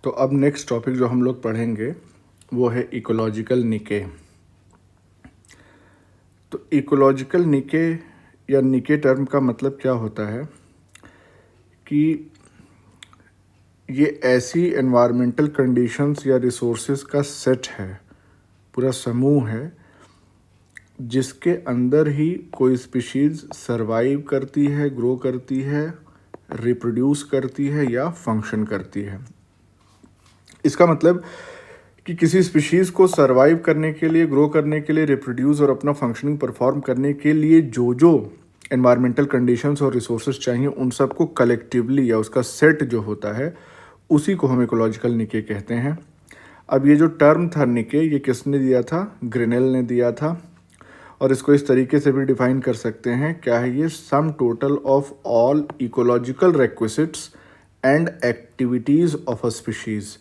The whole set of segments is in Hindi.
तो अब नेक्स्ट टॉपिक जो हम लोग पढ़ेंगे वो है इकोलॉजिकल निके। तो इकोलॉजिकल निके या निके टर्म का मतलब क्या होता है कि ये ऐसी एनवायरमेंटल कंडीशंस या रिसोर्सेज का सेट है, पूरा समूह है जिसके अंदर ही कोई स्पीशीज़ सरवाइव करती है, ग्रो करती है, रिप्रोड्यूस करती है या फंक्शन करती है। इसका मतलब कि किसी स्पीशीज़ को सरवाइव करने के लिए, ग्रो करने के लिए, रिप्रोड्यूस और अपना फंक्शनिंग परफॉर्म करने के लिए जो जो एनवायरमेंटल कंडीशंस और रिसोर्सेज चाहिए उन सबको कलेक्टिवली या उसका सेट जो होता है उसी को हम इकोलॉजिकल निके कहते हैं। अब ये जो टर्म था निके, ये किसने दिया था? ग्रिनेल ने दिया था। और इसको इस तरीके से भी डिफाइन कर सकते हैं, क्या है ये? Sum total of all ecological requisites and activities of a species.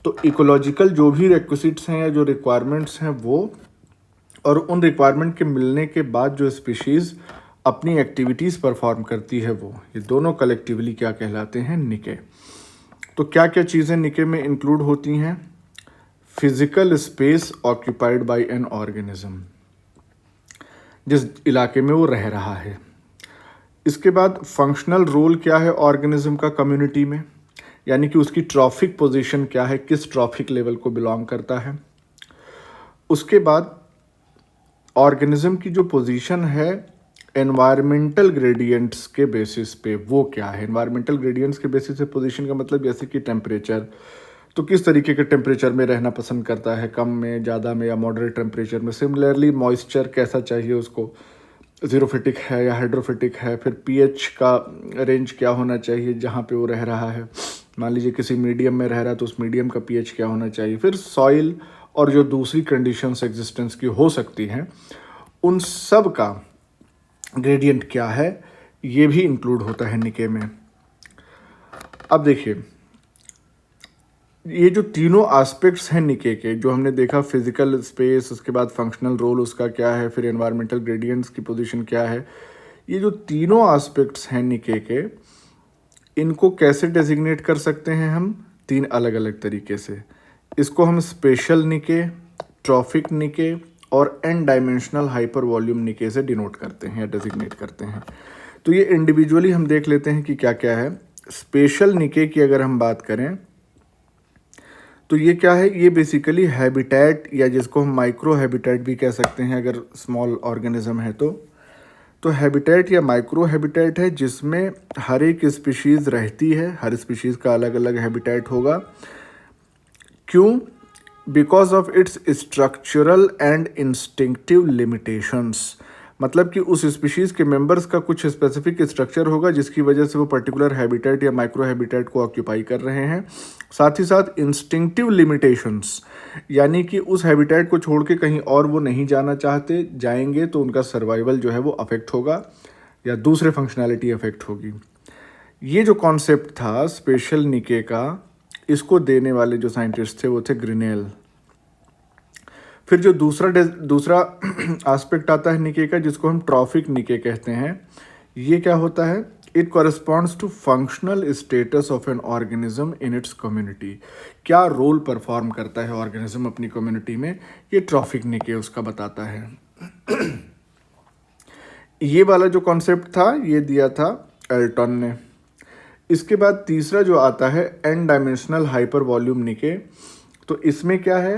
तो इकोलॉजिकल जो भी रिक्विजिट्स हैं या जो रिक्वायरमेंट्स हैं वो, और उन रिक्वायरमेंट के मिलने के बाद जो स्पीशीज़ अपनी एक्टिविटीज़ परफॉर्म करती है वो, ये दोनों कलेक्टिवली क्या कहलाते हैं? निके। तो क्या क्या चीज़ें निके में इंक्लूड होती हैं? Physical space occupied by an organism, जिस इलाके में वो रह रहा है। इसके बाद फंक्शनल रोल क्या है ऑर्गेनिज्म का कम्युनिटी में, यानी कि उसकी ट्रॉफिक पोजीशन क्या है, किस ट्रॉफिक लेवल को बिलोंग करता है। उसके बाद ऑर्गेनिज्म की जो पोजीशन है एनवायरमेंटल ग्रेडियंट्स के बेसिस पे, वो क्या है? एनवायरमेंटल ग्रेडियंट्स के बेसिस पे पोजीशन का मतलब जैसे कि टेम्परेचर, तो किस तरीके के टेम्परेचर में रहना पसंद करता है, कम में, ज़्यादा में या मॉडरेट टेम्परेचर में। सिमिलरली मॉइस्चर कैसा चाहिए उसको, ज़ीरोफिटिक है या हाइड्रोफिटिक है। फिर पीएच का रेंज क्या होना चाहिए जहाँ पे वो रह रहा है। मान लीजिए किसी मीडियम में रह रहा है तो उस मीडियम का पीएच क्या होना चाहिए। फिर सॉइल और जो दूसरी कंडीशंस एग्जिस्टेंस की हो सकती हैं उन सब का ग्रेडियंट क्या है, ये भी इंक्लूड होता है निके में। अब देखिए, ये जो तीनों एस्पेक्ट्स हैं निके के, जो हमने देखा, फिजिकल स्पेस, उसके बाद फंक्शनल रोल उसका क्या है, फिर एनवायरमेंटल ग्रेडियंट्स की पोजीशन क्या है, ये जो तीनों एस्पेक्ट्स हैं निके के, इनको कैसे डेजिग्नेट कर सकते हैं हम? तीन अलग अलग तरीके से। इसको हम स्पेशल निके, ट्रॉफिक निके और एन डायमेंशनल हाइपर वॉल्यूम निके से डिनोट करते हैं या डेजिग्नेट करते हैं। तो ये इंडिविजुअली हम देख लेते हैं कि क्या क्या है। स्पेशल निके की अगर हम बात करें तो ये क्या है? ये बेसिकली हैबिटेट, या जिसको हम माइक्रो हैबिटेट भी कह सकते हैं अगर स्मॉल ऑर्गेनिज्म है तो हैबिटेट या माइक्रो हैबिटेट है जिसमें हर एक स्पीशीज़ रहती है। हर स्पीशीज़ का अलग अलग हैबिटेट होगा। क्यों? Because of its structural and instinctive limitations. मतलब कि उस स्पीशीज़ के मेंबर्स का कुछ स्पेसिफिक स्ट्रक्चर होगा जिसकी वजह से वो पर्टिकुलर हैबिटेट या माइक्रो हैबिटेट को ऑक्यूपाई कर रहे हैं। साथ ही साथ इंस्टिंक्टिव लिमिटेशंस, यानी कि उस हैबिटेट को छोड़ के कहीं और वो नहीं जाना चाहते, जाएंगे तो उनका सर्वाइवल जो है वो अफेक्ट होगा या दूसरे फंक्शनैलिटी अफेक्ट होगी। ये जो कॉन्सेप्ट था स्पेशल निके का, इसको देने वाले जो साइंटिस्ट थे वो थे ग्रिनेल। फिर जो दूसरा एस्पेक्ट आता है निके का, जिसको हम ट्रॉफिक निके कहते हैं, ये क्या होता है? It corresponds to functional status of an organism in its community. क्या रोल परफॉर्म करता है ऑर्गेनिज्म अपनी कम्युनिटी में, ये ट्रॉफिक निके उसका बताता है। ये वाला जो कॉन्सेप्ट था ये दिया था एल्टन ने। इसके बाद तीसरा जो आता है एन डायमेंशनल हाइपर वॉल्यूम निके। तो इसमें क्या है?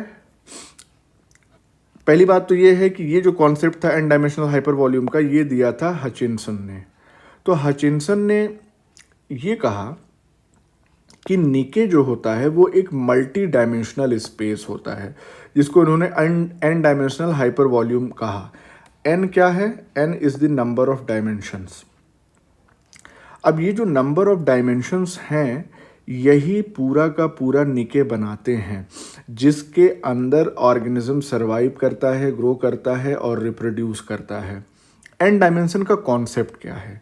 पहली बात तो ये है कि ये जो कॉन्सेप्ट था एन डायमेंशनल हाइपर वॉल्यूम का, ये दिया था हचिनसन ने। तो हचिनसन ने ये कहा कि निके जो होता है वो एक मल्टी डायमेंशनल स्पेस होता है, जिसको उन्होंने एन डायमेंशनल हाइपर वॉल्यूम कहा। एन क्या है? N is the number of dimensions. अब ये जो नंबर ऑफ डायमेंशंस हैं यही पूरा का पूरा निके बनाते हैं, जिसके अंदर ऑर्गेनिज्म सरवाइव करता है, ग्रो करता है और रिप्रोड्यूस करता है। एन डायमेंशन का कॉन्सेप्ट क्या है?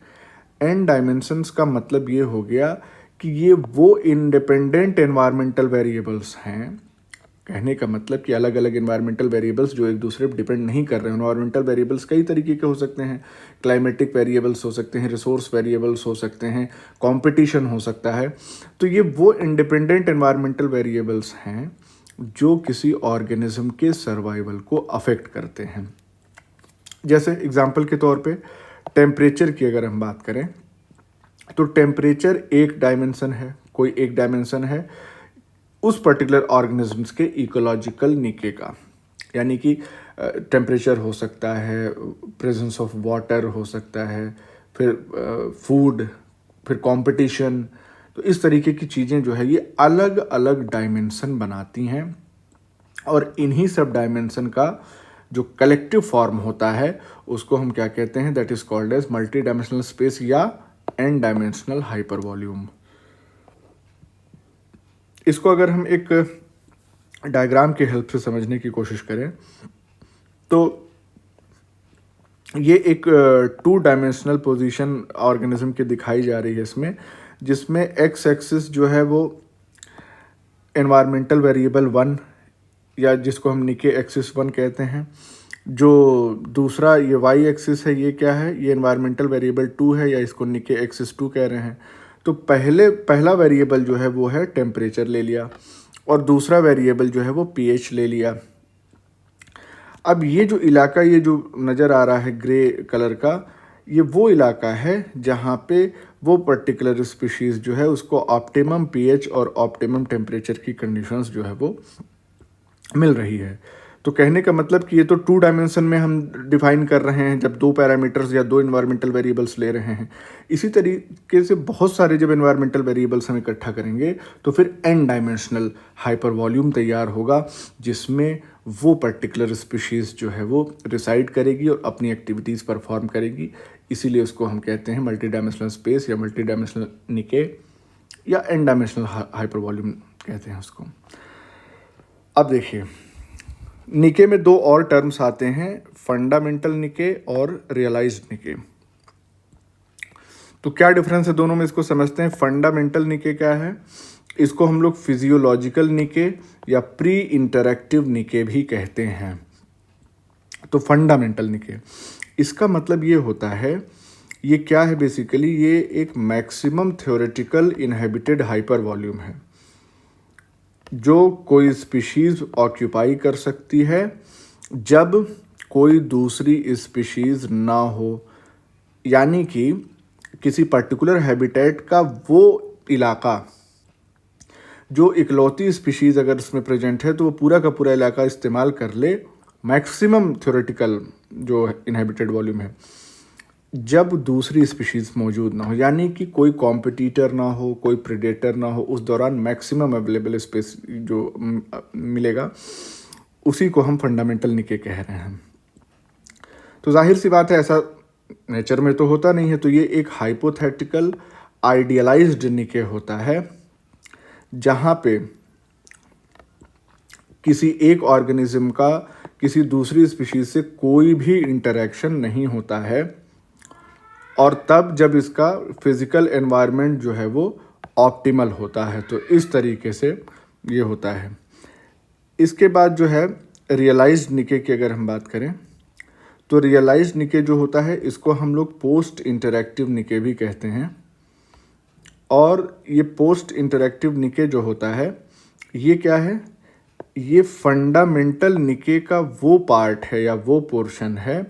एन डायमेंशंस का मतलब ये हो गया कि ये वो इंडिपेंडेंट एनवायरमेंटल वेरिएबल्स हैं कहने का मतलब कि अलग अलग इन्वायरमेंटल वेरिएबल्स जो एक दूसरे पर डिपेंड नहीं कर रहे हैं। इन्वायरमेंटल वेरिएबल्स कई तरीके के हो सकते हैं, क्लाइमेटिक वेरिएबल्स हो सकते हैं, रिसोर्स वेरिएबल्स हो सकते हैं, कंपटीशन हो सकता है। तो ये वो इंडिपेंडेंट इन्वायरमेंटल वेरिएबल्स हैं जो किसी ऑर्गेनिज्म के सर्वाइवल को अफेक्ट करते हैं। जैसे एग्जाम्पल के तौर पे टेम्परेचर की अगर हम बात करें तो टेम्परेचर एक डायमेंशन है, कोई एक डायमेंशन है उस पर्टिकुलर ऑर्गेनिजम्स के इकोलॉजिकल निके का। यानी कि टेम्परेचर हो सकता है, प्रेजेंस ऑफ वाटर हो सकता है, फिर फूड, फिर कंपटीशन। तो इस तरीके की चीज़ें जो है ये अलग अलग डायमेंशन बनाती हैं और इन्हीं सब डायमेंशन का जो कलेक्टिव फॉर्म होता है उसको हम क्या कहते हैं, that is called as multidimensional space या एन डायमेंशनल हाइपर वॉल्यूम। इसको अगर हम एक डायग्राम की हेल्प से समझने की कोशिश करें तो ये एक 2 डायमेंशनल पोजीशन ऑर्गेनिज्म की दिखाई जा रही है इसमें, जिसमें एक्स एक्सिस जो है वो एनवायरमेंटल वेरिएबल 1 या जिसको हम निके एक्सिस 1 कहते हैं, जो दूसरा ये वाई एक्सिस है ये क्या है, ये एनवायरमेंटल वेरिएबल 2 है या इसको निके एक्सिस 2 कह रहे हैं। तो पहला वेरिएबल जो है वो है टेम्परेचर ले लिया और दूसरा वेरिएबल जो है वो पीएच ले लिया। अब ये जो इलाका, ये जो नज़र आ रहा है ग्रे कलर का, ये वो इलाका है जहाँ पे वो पर्टिकुलर स्पीशीज़ जो है उसको ऑप्टिमम पीएच और ऑप्टिमम टेम्परेचर की कंडीशंस जो है वो मिल रही है। तो कहने का मतलब कि ये तो 2 डायमेंशन में हम डिफाइन कर रहे हैं जब 2 पैरामीटर्स या 2 इन्वायरमेंटल वेरिएबल्स ले रहे हैं। इसी तरीके से बहुत सारे जब इन्वायरमेंटल वेरिएबल्स हम इकट्ठा करेंगे तो फिर एन डायमेंशनल हाइपर वॉल्यूम तैयार होगा, जिसमें वो पर्टिकुलर स्पीशीज़ जो है वो रिसाइड करेगी और अपनी एक्टिविटीज़ परफॉर्म करेगी। इसीलिए उसको हम कहते हैं मल्टी डायमेंशनल स्पेस या मल्टी डायमेंशनल निके या एन डायमेंशनल हाइपर वॉल्यूम कहते हैं उसको। अब देखिए, निके में 2 और टर्म्स आते हैं, फंडामेंटल निके और रियलाइज्ड निके। तो क्या डिफरेंस है दोनों में, इसको समझते हैं। फंडामेंटल निके क्या है, इसको हम लोग फिजियोलॉजिकल निके या प्री इंटरैक्टिव निके भी कहते हैं। तो फंडामेंटल निके, इसका मतलब ये होता है, ये क्या है बेसिकली, ये एक maximum theoretical inhabited hyper volume है जो कोई स्पीशीज़ ऑक्यूपाई कर सकती है जब कोई दूसरी स्पीशीज़ ना हो। यानी कि किसी पर्टिकुलर हैबिटेट का वो इलाका जो इकलौती स्पीशीज़ अगर इसमें प्रेजेंट है तो वो पूरा का पूरा इलाका इस्तेमाल कर ले मैक्सिमम थ्योरेटिकल जो इनहेबिटेड वॉल्यूम है, जब दूसरी स्पीशीज़ मौजूद ना हो। यानी कि कोई कॉम्पिटिटर ना हो, कोई प्रेडेटर ना हो, उस दौरान मैक्सिमम अवेलेबल स्पेस जो मिलेगा उसी को हम फंडामेंटल निके कह रहे हैं। तो जाहिर सी बात है ऐसा नेचर में तो होता नहीं है, तो ये एक हाइपोथेटिकल आइडियलाइज्ड निके होता है जहाँ पे किसी एक ऑर्गेनिज्म का किसी दूसरी स्पीशीज से कोई भी इंटरेक्शन नहीं होता है और तब जब इसका फिजिकल एनवायरनमेंट जो है वो ऑप्टिमल होता है। तो इस तरीके से ये होता है। इसके बाद जो है रियलाइज्ड निके की अगर हम बात करें तो रियलाइज्ड निके जो होता है इसको हम लोग पोस्ट इंटरैक्टिव निके भी कहते हैं। और ये पोस्ट इंटरैक्टिव निके जो होता है ये क्या है, ये फंडामेंटल निके का वो पार्ट है या वो पोर्शन है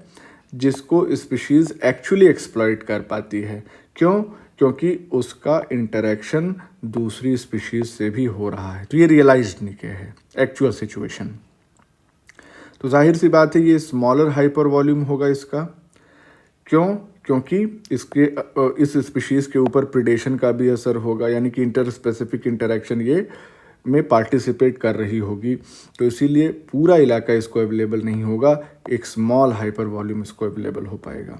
जिसको स्पीशीज़ एक्चुअली एक्सप्लॉइट कर पाती है। क्यों? क्योंकि उसका इंटरेक्शन दूसरी स्पीशीज़ से भी हो रहा है। तो ये रियलाइज्ड निके है, एक्चुअल सिचुएशन। तो जाहिर सी बात है ये स्मॉलर हाइपर वॉल्यूम होगा इसका। क्यों? क्योंकि इसके इस स्पीशीज़ के ऊपर प्रिडेशन का भी असर होगा, यानी कि इंटर स्पेसिफिक इंटरेक्शन ये में पार्टिसिपेट कर रही होगी। तो इसीलिए पूरा इलाका इसको अवेलेबल नहीं होगा, एक स्मॉल हाइपर वॉल्यूम इसको अवेलेबल हो पाएगा।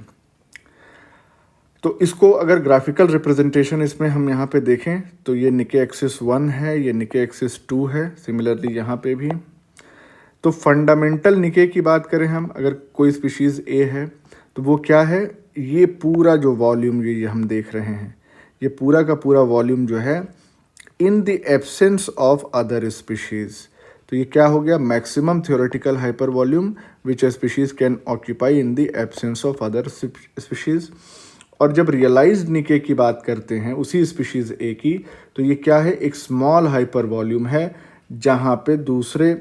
तो इसको अगर ग्राफिकल रिप्रेजेंटेशन इसमें हम यहाँ पे देखें तो ये निके एक्सिस 1 है, ये निके एक्सिस 2 है, सिमिलरली यहाँ पे भी। तो फंडामेंटल निके की बात करें हम, अगर कोई स्पीशीज़ ए है तो वो क्या है, ये पूरा जो वॉल्यूम ये हम देख रहे हैं, ये पूरा का पूरा वॉल्यूम जो है in the absence of other species, तो ये क्या हो गया, maximum theoretical hyper volume which A species can occupy in the absence of other species. और जब रियलाइज्ड निके की बात करते हैं उसी स्पीशीज ए की, तो ये क्या है, एक स्मॉल हाइपर वॉल्यूम है जहाँ पे दूसरे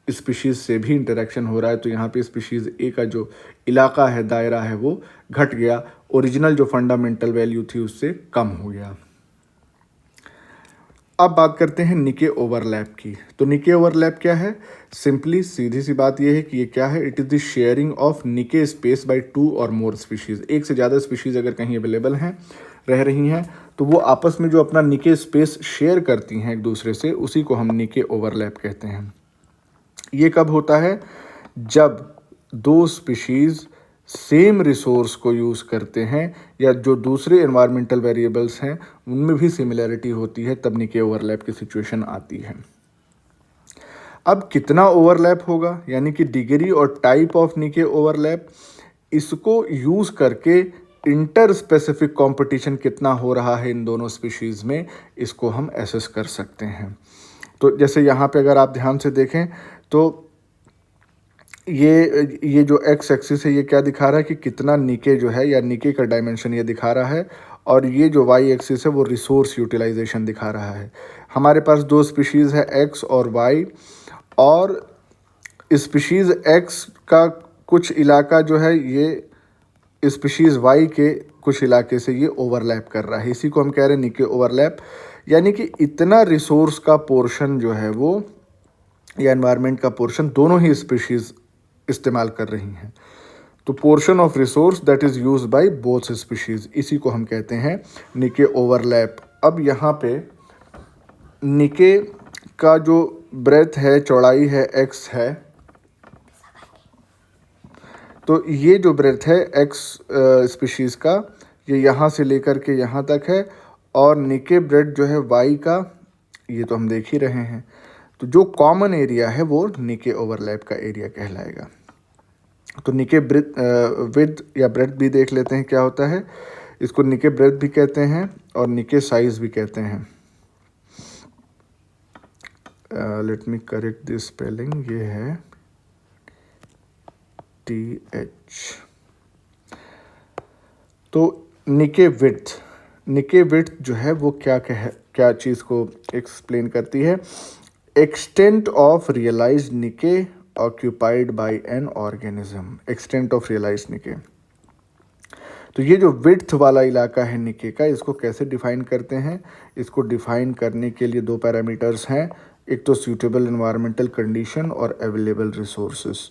स्पीशीज से भी इंटरेक्शन हो रहा है। तो यहाँ पे स्पीशीज ए का जो इलाका है, दायरा है, वो घट गया, ओरिजिनल जो फंडामेंटल वैल्यू थी उससे कम हो गया। अब बात करते हैं निके ओवरलैप की। तो निके ओवरलैप क्या है, सिंपली सीधी सी बात यह है कि ये क्या है, it is the sharing of निके स्पेस बाय 2 और मोर स्पीशीज। एक से ज़्यादा स्पीशीज अगर कहीं अवेलेबल हैं, रह रही हैं, तो वो आपस में जो अपना निके स्पेस शेयर करती हैं एक दूसरे से, उसी को हम निके ओवरलैप कहते हैं। ये कब होता है, जब दो स्पीशीज सेम रिसोर्स को यूज़ करते हैं या जो दूसरे एनवायरमेंटल वेरिएबल्स हैं उनमें भी सिमिलैरिटी होती है, तब निके ओवरलैप की सिचुएशन आती है। अब कितना ओवरलैप होगा, यानी कि डिग्री और टाइप ऑफ निके ओवरलैप, इसको यूज़ करके इंटर स्पेसिफिक कंपटीशन कितना हो रहा है इन दोनों स्पीशीज़ में, इसको हम एसेस कर सकते हैं। तो जैसे यहाँ पे अगर आप ध्यान से देखें तो ये जो एक्स एक्सिस है ये क्या दिखा रहा है कि कितना निके जो है या निके का डायमेंशन ये दिखा रहा है, और ये जो वाई एक्सिस है वो रिसोर्स यूटिलाइजेशन दिखा रहा है। हमारे पास दो स्पीशीज़ है एक्स और वाई, और स्पीशीज़ एक्स का कुछ इलाका जो है ये स्पीशीज़ वाई के कुछ इलाके से ये ओवरलैप कर रहा है, इसी को हम कह रहे हैं निके ओवरलैप। यानी कि इतना रिसोर्स का पोर्शन जो है वो, या एनवायरनमेंट का पोर्शन, दोनों ही स्पीशीज़ इस्तेमाल कर रही हैं। तो portion of resource that is used by both species, इसी को हम कहते हैं निके ओवरलैप। अब यहाँ पे निके का जो ब्रेथ है, चौड़ाई है, एक्स है, तो ये जो ब्रेथ है एक्स स्पीशीज़ का, ये यहाँ से लेकर के यहाँ तक है, और निके ब्रेथ जो है वाई का, ये तो हम देख ही रहे हैं। तो जो कॉमन एरिया है वो निके ओवरलैप का एरिया कहलाएगा। तो निके विड्थ या ब्रेथ भी देख लेते हैं क्या होता है। इसको निके ब्रेथ भी कहते हैं और निके साइज भी कहते हैं। Let me correct this spelling, ये है TH। तो निके विड्थ जो है वो क्या चीज़ को एक्सप्लेन करती है, extent of realised niche occupied by an organism, extent of realised niche. तो ये जो विड्थ वाला इलाका है निके का, इसको कैसे डिफाइन करते हैं, इसको डिफाइन करने के लिए दो पैरामीटर्स हैं, एक तो सूटेबल एनवायरमेंटल कंडीशन और अवेलेबल रिसोर्सेज।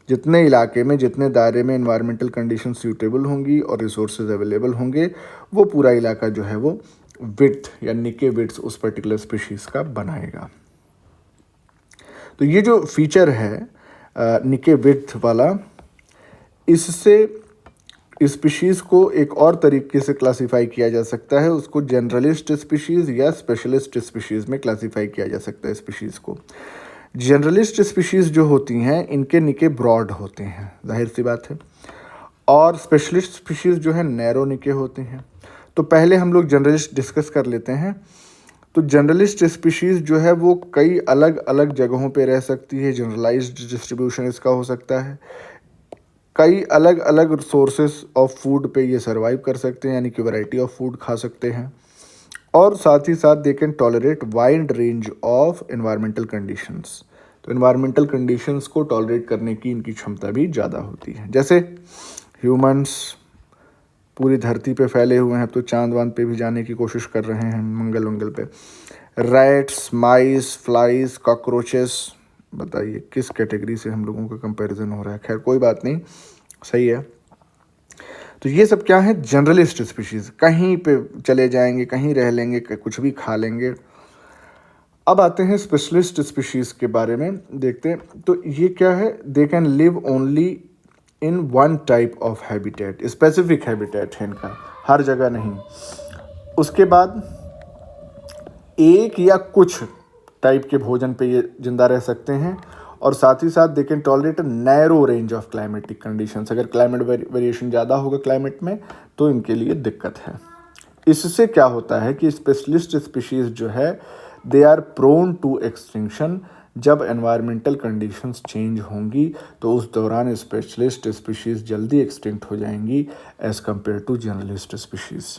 जितने इलाके में, जितने दायरे में एनवायरमेंटल कंडीशन सूटेबल होंगी और रिसोर्सेज अवेलेबल होंगे, वो पूरा इलाका जो है वो विड्थ या निके विड्थ उस पर्टिकुलर स्पीशीज़ का बनाएगा। तो ये जो फीचर है निके विड्थ वाला, इससे स्पीशीज़ को एक और तरीके से क्लासिफाई किया जा सकता है, उसको जनरलिस्ट स्पीशीज़ या स्पेशलिस्ट स्पीशीज़ में क्लासिफाई किया जा सकता है स्पीशीज़ को। जनरलिस्ट स्पीशीज़ जो होती हैं इनके निके ब्रॉड होते हैं, जाहिर सी बात है, और स्पेशलिस्ट स्पीशीज़ जो है नैरो निके होते हैं। तो पहले हम लोग जनरलिस्ट डिस्कस कर लेते हैं। तो जनरलिस्ट स्पीशीज़ जो है वो कई अलग अलग जगहों पे रह सकती है, जनरलाइज्ड डिस्ट्रीब्यूशन इसका हो सकता है, कई अलग अलग सोर्सेस ऑफ फूड पे ये सर्वाइव कर सकते हैं, यानी कि वैरायटी ऑफ फूड खा सकते हैं, और साथ ही साथ they can tolerate wide range of environmental conditions. तो एनवायरमेंटल कंडीशंस को टॉलरेट करने की इनकी क्षमता भी ज़्यादा होती है। जैसे ह्यूमंस पूरी धरती पे फैले हुए हैं, तो चांद वांद पे भी जाने की कोशिश कर रहे हैं, मंगल पे। रैट्स, माइस, फ्लाइज, कॉकरोचेस, बताइए किस कैटेगरी से हम लोगों का कंपैरिजन हो रहा है। खैर कोई बात नहीं, सही है। तो ये सब क्या है, जनरलिस्ट स्पीशीज़, कहीं पे चले जाएंगे, कहीं रह लेंगे, कुछ भी खा लेंगे। अब आते हैं स्पेशलिस्ट स्पीशीज़ के बारे में देखते हैं। तो ये क्या है, they can live only in one type of habitat, specific habitat है इनका, हर जगह नहीं। उसके बाद एक या कुछ टाइप के भोजन पे ये जिंदा रह सकते हैं, और साथ ही साथ they can tolerate a narrow range of climatic conditions. अगर क्लाइमेट वेरिएशन ज़्यादा होगा क्लाइमेट में तो इनके लिए दिक्कत है। इससे क्या होता है कि स्पेशलिस्ट स्पीशीज़ जो है they are prone to extinction, जब एनवायरमेंटल कंडीशंस चेंज होंगी तो उस दौरान स्पेशलिस्ट स्पीशीज़ जल्दी एक्सटिंक्ट हो जाएंगी as compare to generalist species.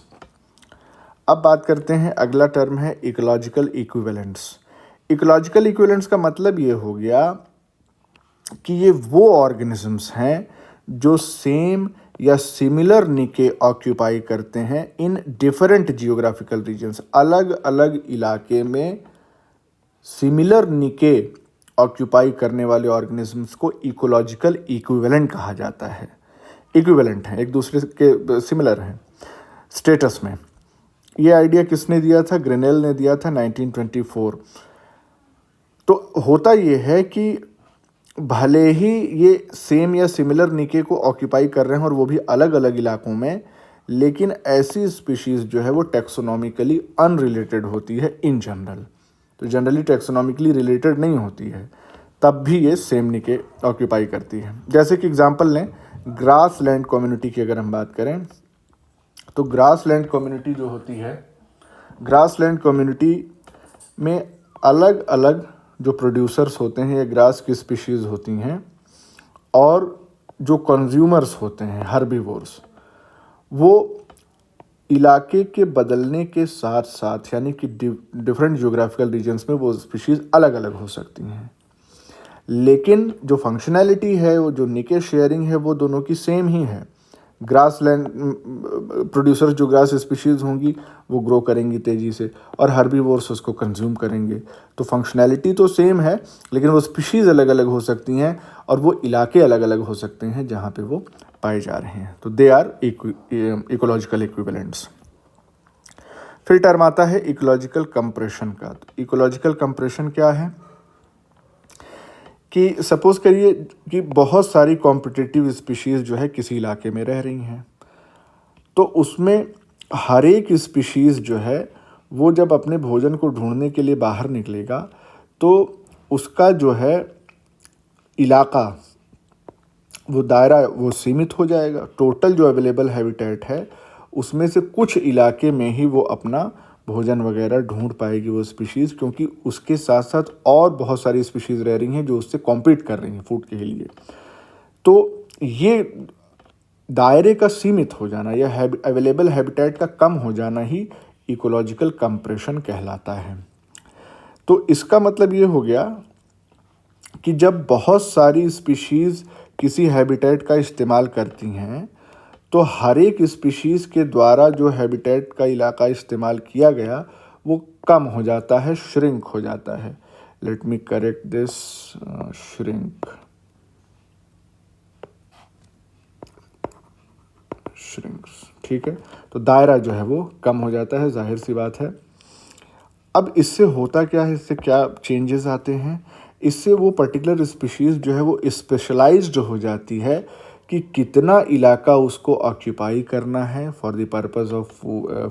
अब बात करते हैं, अगला टर्म है इकोलॉजिकल इक्विवेलेंट्स। इकोलॉजिकल इक्विवेलेंट्स का मतलब ये हो गया कि ये वो ऑर्गेनिजम्स हैं जो सेम या सिमिलर निके ऑक्यूपाई करते हैं इन डिफरेंट जियोग्राफिकल रीजन्स। अलग अलग इलाके में सिमिलर निके ऑक्यूपाई करने वाले ऑर्गेनिजम्स को इकोलॉजिकल इक्विवेलेंट कहा जाता है। इक्विवेलेंट हैं, एक दूसरे के सिमिलर हैं स्टेटस में। ये आइडिया किसने दिया था? ग्रेनेल ने दिया था 1924। तो होता ये है कि भले ही ये सेम या सिमिलर निके को ऑक्यूपाई कर रहे हैं और वो भी अलग अलग इलाकों में, लेकिन ऐसी स्पीशीज़ जो है वो टेक्सोनॉमिकली अनरिलेटेड होती है इन जनरल। तो जनरली टेक्सोनॉमिकली रिलेटेड नहीं होती है, तब भी ये सेम निके ऑक्यूपाई करती है। जैसे कि एग्जांपल लें, ग्रास लैंड कम्युनिटी की अगर हम बात करें तो ग्रास लैंड कम्युनिटी जो होती है, ग्रास लैंड कम्युनिटी में अलग अलग जो प्रोड्यूसर्स होते हैं या ग्रास की स्पीशीज़ होती हैं और जो कंज्यूमर्स होते हैं हर्बीवोर्स, वो इलाके के बदलने के साथ साथ यानी कि डिफरेंट जियोग्राफिकल रीजन्स में वो स्पीशीज़ अलग अलग हो सकती हैं, लेकिन जो फंक्शनैलिटी है, वो जो निके शेयरिंग है, वो दोनों की सेम ही है। ग्रास लैंड प्रोड्यूसर्स जो ग्रास स्पीशीज़ होंगी वो ग्रो करेंगी तेज़ी से और हर्बीवोर्स उसको कंज्यूम करेंगे। तो फंक्शनैलिटी तो सेम है, लेकिन वो स्पीशीज़ अलग अलग हो सकती हैं और वो इलाके अलग अलग हो सकते हैं जहाँ पे वो पाए जा रहे हैं। तो दे आर इकोलॉजिकल इक्विवेलेंट्स। फिर टर्म आता है इकोलॉजिकल कंप्रेशन का। तो इकोलॉजिकल कंप्रेशन क्या है कि सपोज़ करिए कि बहुत सारी कॉम्पिटिटिव स्पीशीज़ जो है किसी इलाके में रह रही हैं, तो उसमें हर एक स्पीशीज़ जो है वो जब अपने भोजन को ढूंढने के लिए बाहर निकलेगा तो उसका जो है इलाका, वो दायरा वो सीमित हो जाएगा। टोटल जो अवेलेबल हैबिटेट है उसमें से कुछ इलाके में ही वो अपना भोजन वगैरह ढूंढ पाएगी वो स्पीशीज़, क्योंकि उसके साथ साथ और बहुत सारी स्पीशीज़ रह रही हैं जो उससे कॉम्पीट कर रही हैं फूड के लिए। तो ये दायरे का सीमित हो जाना या अवेलेबल हैबिटेट का कम हो जाना ही इकोलॉजिकल कंप्रेशन कहलाता है। तो इसका मतलब ये हो गया कि जब बहुत सारी स्पीशीज़ किसी हैबिटेट का इस्तेमाल करती हैं तो हर एक स्पीशीज़ के द्वारा जो हैबिटेट का इलाका इस्तेमाल किया गया वो कम हो जाता है, श्रिंक हो जाता है। Let me correct this, shrinks, ठीक है। तो दायरा जो है वो कम हो जाता है, जाहिर सी बात है। अब इससे होता क्या है, इससे क्या चेंजेस आते हैं? इससे वो पर्टिकुलर स्पीशीज़ जो है वो स्पेशलाइज्ड हो जाती है कि कितना इलाका उसको ऑक्यूपाई करना है for the purpose of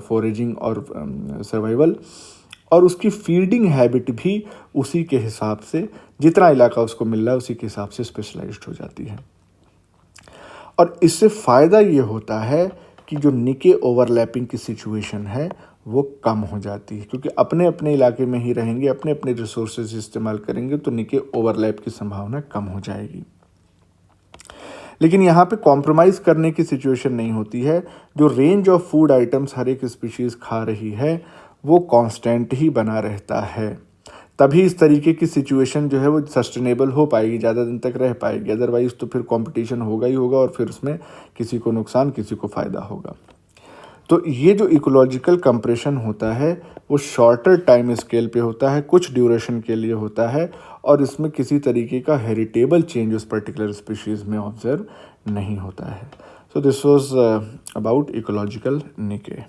foraging और सर्वाइवल, और उसकी फीडिंग हैबिट भी उसी के हिसाब से, जितना इलाका उसको मिल रहा है उसी के हिसाब से स्पेशलाइज्ड हो जाती है। और इससे फ़ायदा ये होता है कि जो निके ओवरलैपिंग की सिचुएशन है वो कम हो जाती है, क्योंकि अपने अपने इलाके में ही रहेंगे, अपने अपने रिसोर्सेज इस्तेमाल करेंगे तो निके ओवरलैप की संभावना कम हो जाएगी। लेकिन यहाँ पे कॉम्प्रोमाइज़ करने की सिचुएशन नहीं होती है। जो रेंज ऑफ फूड आइटम्स हर एक स्पीशीज़ खा रही है वो कांस्टेंट ही बना रहता है, तभी इस तरीके की सिचुएशन जो है वो सस्टेनेबल हो पाएगी, ज़्यादा दिन तक रह पाएगी। अदरवाइज़ तो फिर कंपटीशन होगा ही होगा और फिर उसमें किसी को नुकसान किसी को फ़ायदा होगा। तो ये जो इकोलॉजिकल कंप्रेशन होता है वो शॉर्टर टाइम स्केल पे होता है, कुछ ड्यूरेशन के लिए होता है और इसमें किसी तरीके का हेरिटेबल चेंज उस पर्टिकुलर स्पीशीज़ में ऑब्जर्व नहीं होता है। So this was about ecological निके।